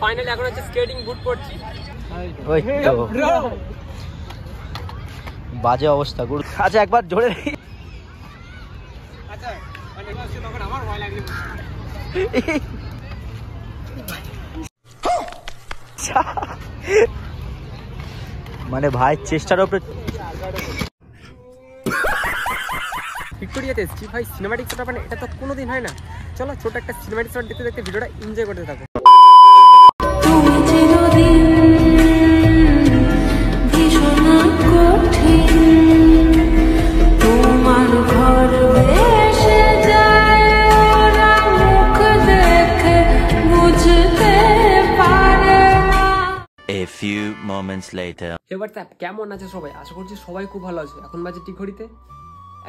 Finally এখন হচ্ছে skating বুট পড়ছি। বাজে অবস্থা গুরু। আচ্ছা একবার জোরে মানে ভাই চেষ্টার উপরে ভিক্টোরিয়াতে এসেছি ভাই। সিনেমাটিক শট মানে এটা তো কোনোদিন হয় না। চলো ছোট একটা সিনেমাটিক শট দেখতে দেখতে ভিডিওটা এনজয় করতে থাকো। A few moments later. এবার কেমন আছে সবাই? আশা করছি সবাই খুব ভালো আছে। এখন বাজে ঠিক ঘড়িতে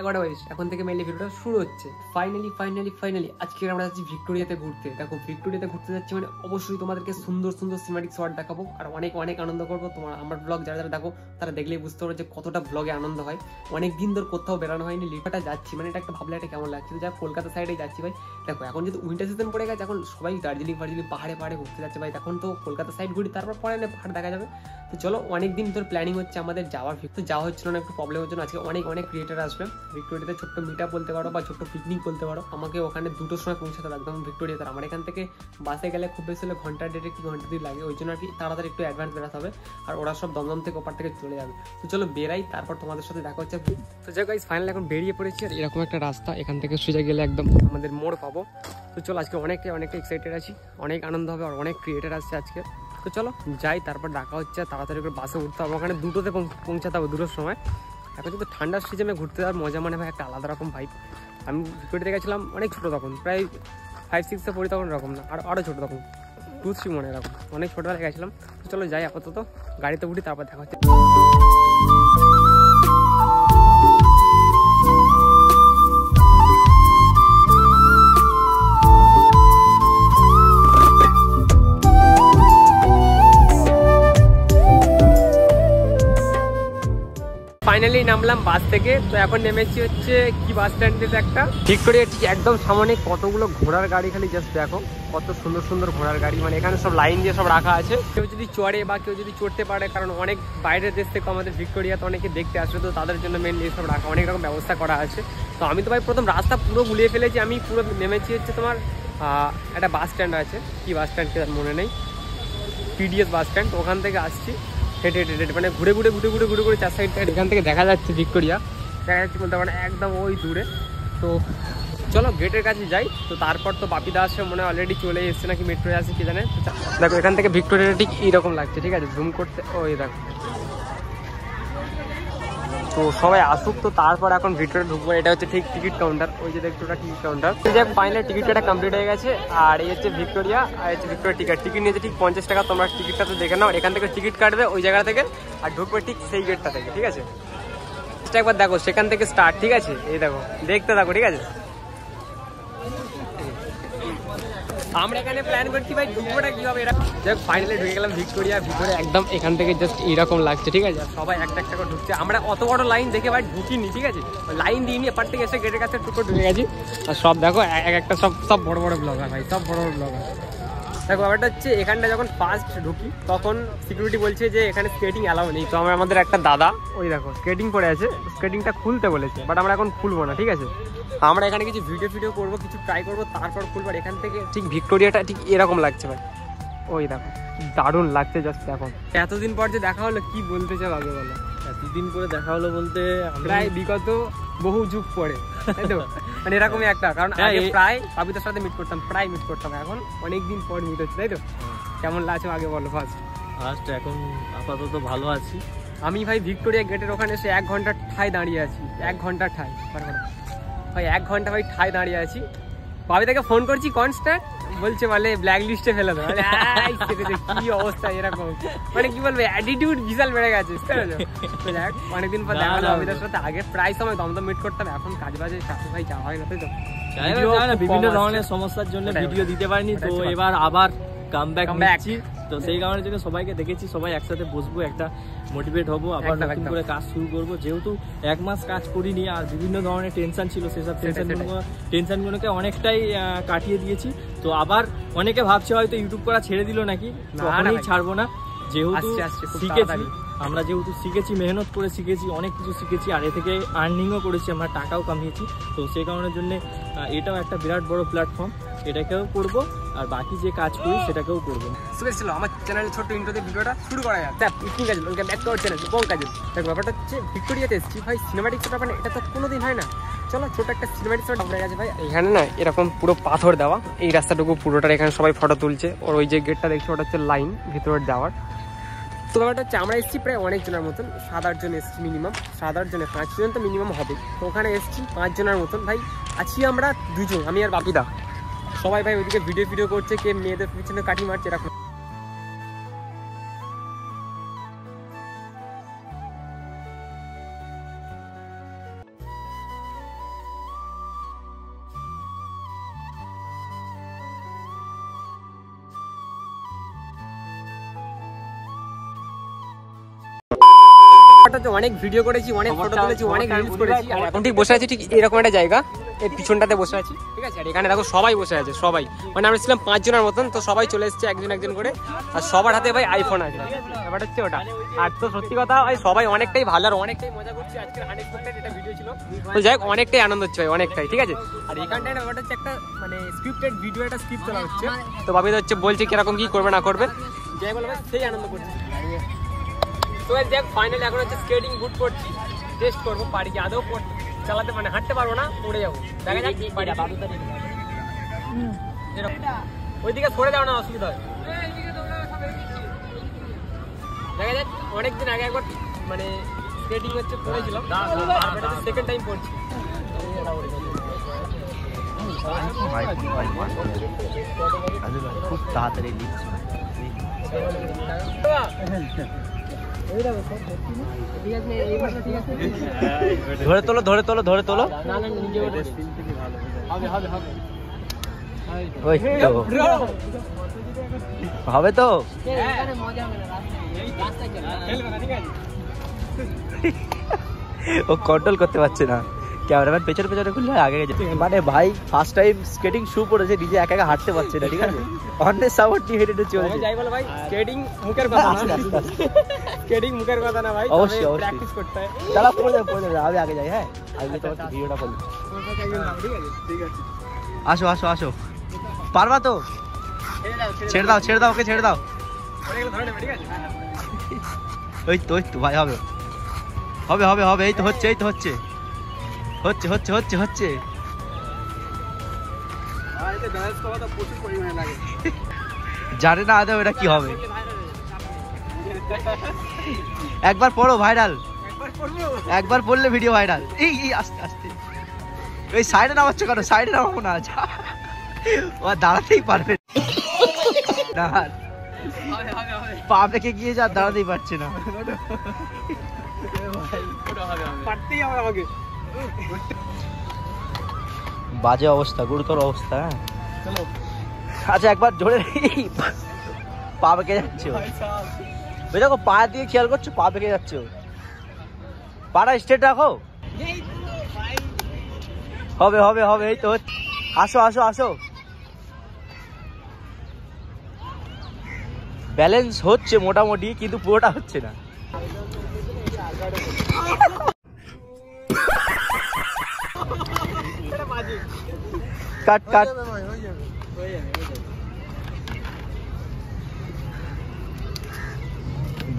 11:22। এখন থেকে মেইনলি ভিডিওটা শুরু হচ্ছে। ফাইনালি আজকে আমরা যাচ্ছি ভিক্টোরিয়াতে ঘুরতে। দেখো ভিক্টোরিয়াতে ঘুরতে যাচ্ছি মানে অবশ্যই তোমাদেরকে সুন্দর সুন্দর সিনেমাটিক শট দেখাবো আর অনেক আনন্দ করবো। তোমার আমার ব্লগ যারা দেখো তারা দেখলেই বুঝতে পারবে যে কতটা ব্লগে আনন্দ হয়। অনেক দিন ধরে কোথাও বেরানো হয়নি, লিটাটা যাচ্ছি মানে এটা একটা ভাবলে এটা কেমন লাগছে। যা কলকাতা সাইডে যাচ্ছি ভাই। দেখো এখন যেহেতু উইন্টার সিজন পড়ে গেছে, এখন সবাই দার্জিলিং পাহাড়ে ঘুরতে যাচ্ছে ভাই। তখন তো কলকাতা সাইড ঘুরি, তারপর পরে না পাহাড় দেখা যাবে। তো চলো অনেক দিন ধরে প্ল্যানিং হচ্ছে আমাদের যাওয়ার, তো যাওয়া হচ্ছিল না একটু প্রবলেম হচ্ছে না। আজকে অনেক ক্রিয়েটার আসবে ভিক্টোরিয়াতে। ছোট্ট মিট আপ বলতে পারো বা ছোট্ট পিকনিক বলতে পারো। আমাকে ওখানে 2টোর সময় পৌঁছাতে হবে একদম ভিক্টোরিয়াতে। আমার এখান থেকে বাসে গেলে খুব বেশি হলে ঘন্টা 1.5 কি ঘন্টা 2 লাগে। ওই জন্য আর কি তাড়াতাড়ি একটু অ্যাডভান্স বেরাতে হবে। আর ওরা সব দমদম থেকে ওপার থেকে চলে যাবে। তো চলো বেরাই, তারপর তোমাদের সাথে দেখা হচ্ছে। তো যাই গাইস ফাইনালি এখন বেরিয়ে পড়েছি। আর এরকম একটা রাস্তা, এখান থেকে সোজা গেলে একদম আমাদের মোড় পাবো। তো চলো আজকে অনেকটা এক্সাইটেড আছি, অনেক আনন্দ হবে আর অনেক ক্রিয়েটার আসছে আজকে। তো চলো যাই, তারপর দেখা হচ্ছে। তাড়াতাড়ি করে বাসে উঠতে হবে, ওখানে 2টোতে পৌঁছাতে হবে 2টোর সময়। এখন কিন্তু ঠান্ডার সিজনে ঘুরতে যাওয়ার মজা মানে ভাই একটা আলাদা রকম ভাইব। আমি ভিক্টোরিয়াতে গেছিলাম অনেক ছোটো তখন, প্রায় 5-6-এ পড়ি তখন এরকম না, আরও ছোটো তখন 2-3 মনে এরকম অনেক ছোটোবেলায় গেছিলাম। তো চলো যাই, আপাতত গাড়িতে উঠি, তারপর দেখা হচ্ছে। ফাইনালি নামলাম বাস থেকে। তো এখন নেমেছি হচ্ছে কি বাস স্ট্যান্ডে একটা ভিক্টোরিয়ার ঠিক একদম সামনে কতগুলো ঘোড়ার গাড়ি, খালি জাস্ট দেখো কত সুন্দর ঘোড়ার গাড়ি। মানে এখানে সব লাইন দিয়ে সব রাখা আছে। কেউ যদি চড়ে বা কেউ যদি চড়তে পারে, কারণ অনেক বাইরের দেশ থেকে আমাদের ভিক্টোরিয়াতে অনেকে দেখতে আসবে, তো তাদের জন্য মেনলি সব রাখা, অনেক রকম ব্যবস্থা করা আছে। তো আমি তো ভাই প্রথম রাস্তা পুরো গুলিয়ে ফেলেছি। আমি পুরো নেমেছি হচ্ছে তোমার একটা বাস স্ট্যান্ড আছে, কি বাস স্ট্যান্ড কে মনে নেই, পিডিএস বাস স্ট্যান্ড। ওখান থেকে আসছি হেঁটে মানে ঘুরে 4 সাইড এখান থেকে দেখা যাচ্ছে ভিক্টোরিয়া, দেখা যাচ্ছে বলতে মানে একদম ওই দূরে। তো চলো গেটের কাছে যাই। তো তারপর তো বাপিদা আসে মনে হয়, অলরেডি চলে এসছে নাকি মেট্রো আসে কে জানে। দেখো এখান থেকে ভিক্টোরিয়া ঠিক এইরকম লাগছে, ঠিক আছে জুম করতে, ওই দেখো। তো সবাই আসুক, তো তারপর এখন ভিতরে ঢুকবো। এটা হচ্ছে ঠিক টিকিট কাউন্টার, ওই যে দেখছো ওটা টিকিট কাউন্টার। ফাইনাল টিকিট কাটা কমপ্লিট হয়ে গেছে। আর এই হচ্ছে ভিক্টোরিয়া, আর হচ্ছে ভিক্টোরিয়া টিকিট নিয়েছে ঠিক 50 টাকা। তোমরা টিকিটটা তো দেখে নাও, এখান থেকে টিকিট কাটবে ওই জায়গা থেকে আর ঢুকবে ঠিক সেই গেটটা থেকে, ঠিক আছে। একবার দেখো সেখান থেকে স্টার্ট, ঠিক আছে। এই দেখো দেখতে থাকো, ঠিক আছে। আমরা এখানে প্ল্যান করছি ভাই ঢুকবোটা কি হবে। যাক ফাইনালি ঢুকে গেলাম ভিক্টোরিয়া ভিতরে, একদম এখান থেকে জাস্ট এইরকম লাগছে, ঠিক আছে। সবাই একটা করে ঢুকছে। আমরা অত বড় লাইন দেখে ভাই ঢুকিনি, ঠিক আছে। লাইন দিইনি, এপার থেকে এসে গেটের কাছে টুকরো ঢুকে গেছি। আর সব দেখো একটা সব বড় ব্লগার ভাই, সব বড় ব্লগার। দেখো ব্যাপারটা হচ্ছে এখানটা যখন ফার্স্ট ঢুকি তখন সিকিউরিটি বলছে যে এখানে স্কেটিং অ্যালাউ নেই। তো আমাদের একটা দাদা ওই দেখো স্কেটিং পরে আছে, স্কেটিংটা খুলতে বলেছে, বাট আমরা এখন খুলবো না, ঠিক আছে। আমরা এখানে কিছু ভিডিও করবো, কিছু ট্রাই করবো, তারপর খুলবো। এখান থেকে ঠিক ভিক্টোরিয়াটা ঠিক এরকম লাগছে ভাই, ওই দেখো দারুণ লাগছে জাস্ট। এখন এতদিন পর যে দেখা হলো, কি বলতে চাও আগে বলো। এতদিন পরে দেখা হলো বলতে প্রায় বিগত বহু যুগ পরে, তাই তো মানে এরকমই একটা। কারণ আগে প্রায় বাবিতার সাথে মিট করতাম, এখন অনেকদিন পর মিট হচ্ছে, তাই তো। কেমন লাগছে আগে বলো ফার্স্ট। এখন আপাতত ভালো আছি। আমি ভাই ভিক্টোরিয়া গেটের ওখানে এসে 1 ঘন্টা ঠাই দাঁড়িয়ে আছি, 1 ঘন্টা ঠাই ভাই, 1 ঘন্টা ভাই ঠাই দাঁড়িয়ে আছি। বাবিতাকে ফোন করছি কনস্ট্যান্ট, বলছে বলে ব্ল্যাক লিস্টে ফেলে দেবে। কি অবস্থা এরকম, মানে কি বলবে অ্যাটিটিউড বিশাল বেড়ে গেছে। অনেকদিন পর দেখা হলো বাবিতার সাথে। আগে প্রায় সময় দমদম মিট করতাম, এখন কাজ বাজে সাথে ভাই যাওয়া হয় না, তাই তো। বিভিন্ন ধরনের সমস্যার জন্য ভিডিও দিতে পারিনি, তো এবার আবার কামব্যাক নিচ্ছি। তো সেই কারণের জন্য সবাইকে দেখেছি, সবাই একসাথে বসবো, একটা মোটিভেট হবো, আবার নতুন করে কাজ শুরু করবো। যেহেতু 1 মাস কাজ করিনি আর বিভিন্ন ধরনের টেনশন ছিল, সেসব টেনশনগুলোকে অনেকটাই কাটিয়ে দিয়েছি। তো আবার অনেকে ভাবছে হয়তো ইউটিউব করা ছেড়ে দিল নাকি, কখনোই ছাড়বো না। যেহেতু শিখেছি আমরা, যেহেতু শিখেছি, মেহনত করে শিখেছি, অনেক কিছু শিখেছি, আর এ থেকে আর্নিংও করেছি, আমরা টাকাও কামিয়েছি। তো সেই কারণের জন্য এটাও একটা বিরাট বড় প্ল্যাটফর্ম, এটাকেও করব আর বাকি যে কাজ করি সেটাকেও করবো। ছিল আমার চ্যানেলে ছোট্ট ইন্ট্রোতে ভিডিওটা শুরু করা যায়। দেখ পিকনিক আছে, ওকে ব্যাক করার চ্যানেল কোন কাজে। দেখ ব্যাপারটা হচ্ছে ভিক্টোরিয়াতে এসেছি ভাই, সিনেমাটিক শট মানে এটা তো কোনোদিন হয় না। চলো ছোট একটা সিনেমাটিক শট হয়ে গেছে ভাই। এখানে না এরকম পুরো পাথর দেওয়া, এই রাস্তাটুকু পুরোটার এখানে সবাই ফটো তুলছে। ওর ওই যে গেটটা দেখছি ওটা হচ্ছে লাইন ভিতরে যাওয়ার। তো ব্যাপারটা হচ্ছে আমরা এসেছি প্রায় অনেকজনের মতন, 7-8 জন এসেছি মিনিমাম, 7-8 জনে 5 জন তো মিনিমাম হবে। তো ওখানে এসেছি 5 জনের মতন ভাই, আছি আমরা 2 জন, আমি আর বাপিদা। সবাই ভাই ওইদিকে ভিডিও করছে, কে মেয়েদের পিছনে কাঠি মারছে এরকম। অনেক ভিডিও করেছি, অনেক ফটো তুলেছি, অনেক রিলস করেছি, আর এখন ঠিক বসে আছি ঠিক এরকম একটা জায়গা, এই পিছনটাতে বসে আছি, ঠিক আছে। আর এখানে দেখো সবাই বসে আছে, সবাই মানে আমরা ছিলাম 5 জনের মতন। তো সবাই চলে এসেছে একজন একজন করে, আর সবার হাতে ভাই আইফোন আছে, ব্যাপারটা হচ্ছে ওটা। আর তো সত্যি কথা ভাই সবাই অনেকটাই ভালো আর অনেকটাই মজা করছি। আজকের আনএক্সপেক্টেড এটা ভিডিও ছিল, তো যাই হোক অনেকটাই আনন্দ হচ্ছে ভাই, অনেকটাই, ঠিক আছে। আর এখানটায় ব্যাপারটা হচ্ছে একটা মানে স্ক্রিপ্টেড ভিডিও, একটা স্ক্রিপ্ট তোলা হচ্ছে। তো বাপিদা হচ্ছে বলছে কিরকম কি করবে না করবে, যাই বলে ভাই সেই আনন্দ করছি। তো দেখ ফাইনালি এখন হচ্ছে স্কেটিং বুট করছি, টেস্ট করবো পারি কি আদৌ চালাতে, মানে হাঁটতে পারবো না, পড়ে যাবো, দেখা যাক পারি। ওইদিকে সরে যাও না, অসুবিধা হয়, দেখা যাক। অনেকদিন আগে একবার মানে স্কেটিং হচ্ছে করেছিলাম, সেকেন্ড টাইম পড়ছি। খুব তাড়াতাড়ি ধরে তোলো, ধরে তোলো, ধরে তোলো, হবে তো। ও কন্ট্রোল করতে পারছে না, ক্যামেরাম্যান পেছনে পেছনে খুললে আগে গেছে। মানে ভাই ফার্স্ট টাইম স্কেটিং শু পড়েছে, নিজে একা একা হাঁটতে পারছে না, ঠিক আছে, অন্যের সাপোর্ট নিয়ে হেঁটে চলেছে। যাই বলো ভাই স্কেটিং মুখের কথা না, স্কেটিং মুখের কথা না ভাই, অবশ্যই প্র্যাকটিস করতে হয়। চলো পড়ে যাবে, আমি আগে যাই। হ্যাঁ আগে তোমার ভিডিওটা বলি, ঠিক আছে। আসো আসো আসো, পারবা তো? ছেড়ে দাও ছেড়ে দাও, ওকে ছেড়ে দাও। ওই তো ভাই, হবে হবে হবে হবে, এই তো হচ্ছে, এই তো হচ্ছে হচ্ছে হচ্ছে হচ্ছে হচ্ছে। জানে না আদৌ এটা কি হবে। একবার পড়ো ভাইরাল, একবার পড়লে ভিডিও ভাইরাল। এই আস্তে আস্তে, ওই সাইডে নামাচ্ছ কেন? সাইডে নামাবো না, ও দাঁড়াতেই পারবে না, পা পেকে গিয়ে যা দাঁড়াতেই পারছে না। বাজে অবস্থা, গুরুতর অবস্থা। আচ্ছা একবার জোরে, পা পেকে যাচ্ছে, ওই দেখো পা দিয়ে খেয়াল করছো, পা পেকে যাচ্ছে, পাটা স্ট্রেট রাখো। হবে হবে হবে, এই তো আসো আসো আসো। ব্যালেন্স হচ্ছে মোটামুটি, কিন্তু পুরোটা হচ্ছে না। কাট কাট,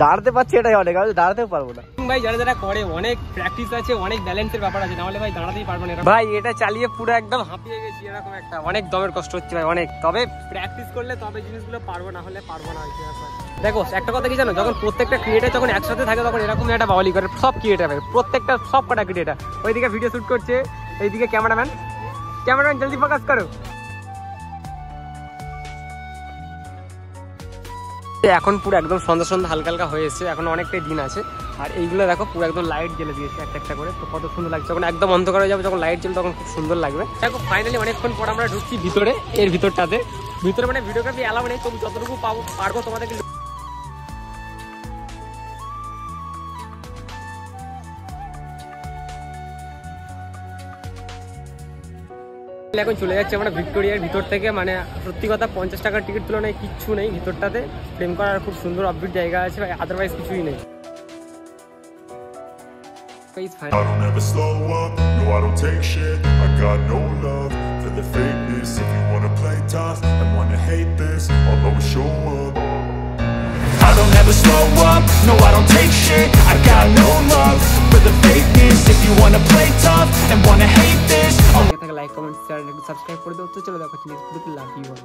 দাঁড়াতে পারছি এটাই অনেক, আমি দাঁড়াতেও পারবো না ভাই। যারা যারা করে অনেক প্র্যাকটিস আছে, অনেক ব্যালেন্সের ব্যাপার আছে, নাহলে ভাই দাঁড়াতেই পারবো না ভাই। এটা চালিয়ে পুরো একদম হাঁপিয়ে গেছি, এরকম একটা অনেক দমের কষ্ট হচ্ছে ভাই, অনেক। তবে প্র্যাকটিস করলে তবে জিনিসগুলো পারবো, না হলে পারবো না। দেখো একটা কথা কি জানো, যখন প্রত্যেকটা ক্রিয়েটার যখন একসাথে থাকে তখন এরকম একটা বাওয়ালি করে সব ক্রিয়েটার, প্রত্যেকটা সব কটা ক্রিয়েটার। ওইদিকে ভিডিও শুট করছে, এইদিকে ক্যামেরাম্যান জলদি ফোকাস করো। এখন পুরো একদম সন্ধ্যা হালকা হালকা হয়েছে, এখন অনেকটাই দিন আছে। আর এইগুলো দেখো পুরো একদম লাইট জ্বেলে দিয়েছে একটা একটা করে, তো কত সুন্দর লাগছে। যখন একদম অন্ধকার হয়ে যাবে, যখন লাইট জ্বলবে তখন খুব সুন্দর লাগবে। দেখো ফাইনালি অনেকক্ষণ পর আমরা ঢুকছি ভিতরে, এর ভিতরে মানে ভিডিওগ্রাফি এলাও নেই, তুমি যতটুকু পারবো তোমাদেরকে এখন চলে যাচ্ছে আমরা ভিক্টোরিয়ার ভিতর থেকে। মানে সত্যি কথা 50 টাকার টিকিট তুলনায় কিচ্ছু নেই ভিতরটাতে, প্রেম করার খুব সুন্দর অপবিট জায়গা আছে, আদারওয়াইজ কিছুই নেই। I don't ever slow up, no I don't take shit. I got no love for the fakeness. If you wanna play tough and wanna hate this, I'll always show up. I don't ever slow up, no I don't take shit. I got no love for the fakeness. If you wanna play tough and wanna hate this, like comment share subscribe করে দাও। তো চলো দেখো next ভিডিওতে, love you all.